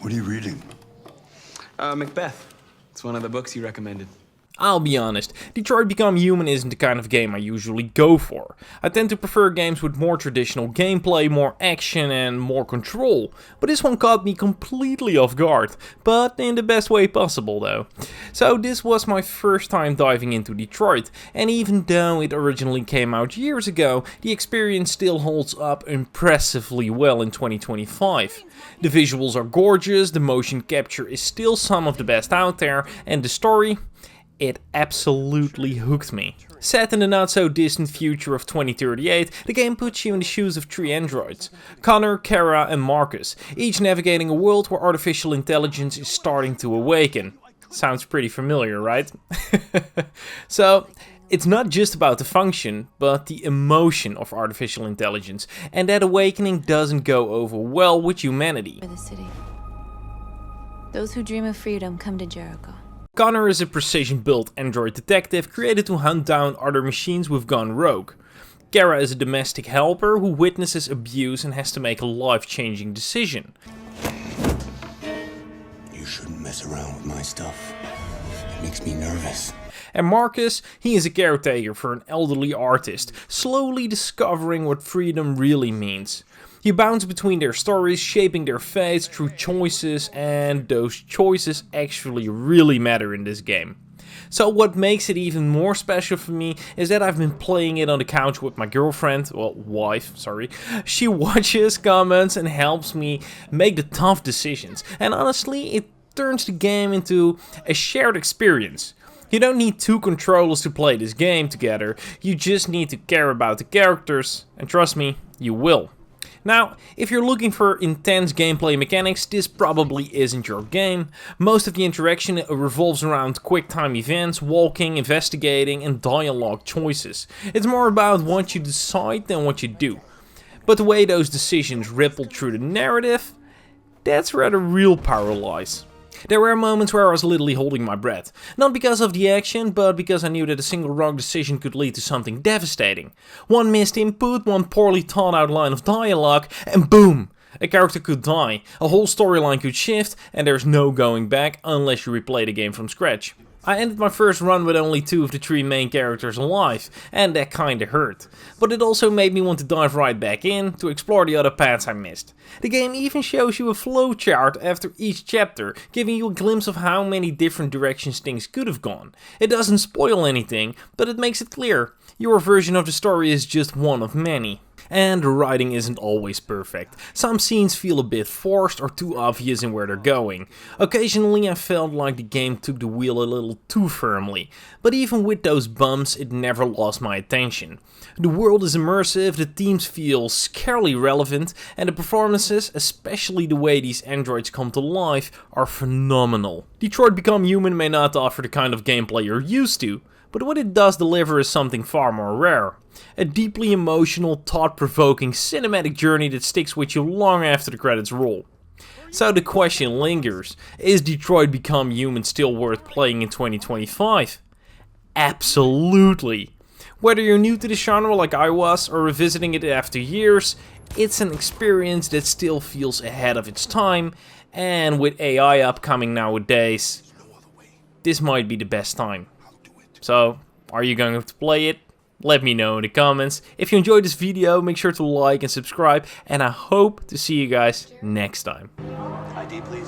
What are you reading? Macbeth. It's one of the books you recommended. I'll be honest, Detroit Become Human isn't the kind of game I usually go for. I tend to prefer games with more traditional gameplay, more action and more control. But this one caught me completely off guard, but in the best way possible though. So this was my first time diving into Detroit, and even though it originally came out years ago, the experience still holds up impressively well in 2025. The visuals are gorgeous, the motion capture is still some of the best out there, and the story? It absolutely hooked me. Set in the not so distant future of 2038, the game puts you in the shoes of three androids, Connor, Kara and Marcus, each navigating a world where artificial intelligence is starting to awaken. Sounds pretty familiar, right? So, it's not just about the function, but the emotion of artificial intelligence, and that awakening doesn't go over well with humanity. For the city. Those who dream of freedom come to Jericho. Connor is a precision-built android detective created to hunt down other machines who've gone rogue. Kara is a domestic helper who witnesses abuse and has to make a life-changing decision. You shouldn't mess around with my stuff. It makes me nervous. And Marcus, he is a caretaker for an elderly artist, slowly discovering what freedom really means. You bounce between their stories, shaping their fates through choices, and those choices actually really matter in this game. So what makes it even more special for me is that I've been playing it on the couch with my girlfriend, well, wife, sorry. She watches, comments, and helps me make the tough decisions. And honestly, it turns the game into a shared experience. You don't need two controllers to play this game together, you just need to care about the characters, and trust me, you will. Now, if you're looking for intense gameplay mechanics, this probably isn't your game. Most of the interaction revolves around quick time events, walking, investigating, and dialogue choices. It's more about what you decide than what you do. But the way those decisions ripple through the narrative, that's where the real power lies. There were moments where I was literally holding my breath. Not because of the action, but because I knew that a single wrong decision could lead to something devastating. One missed input, one poorly thought out line of dialogue, and boom! A character could die, a whole storyline could shift, and there's no going back unless you replay the game from scratch. I ended my first run with only 2 of the 3 main characters alive, and that kinda hurt. But it also made me want to dive right back in, to explore the other paths I missed. The game even shows you a flowchart after each chapter, giving you a glimpse of how many different directions things could have gone. It doesn't spoil anything, but it makes it clear. Your version of the story is just one of many. And the writing isn't always perfect. Some scenes feel a bit forced or too obvious in where they're going. Occasionally I felt like the game took the wheel a little too firmly, but even with those bumps it never lost my attention. The world is immersive, the themes feel scarily relevant, and the performances, especially the way these androids come to life, are phenomenal. Detroit Become Human may not offer the kind of gameplay you're used to, but what it does deliver is something far more rare. A deeply emotional, thought-provoking cinematic journey that sticks with you long after the credits roll. So the question lingers, is Detroit Become Human still worth playing in 2025? Absolutely! Whether you're new to the genre like I was, or revisiting it after years, it's an experience that still feels ahead of its time, and with AI upcoming nowadays, this might be the best time. So, are you going to play it? Let me know in the comments. If you enjoyed this video, make sure to like and subscribe, and I hope to see you guys next time. ID, please.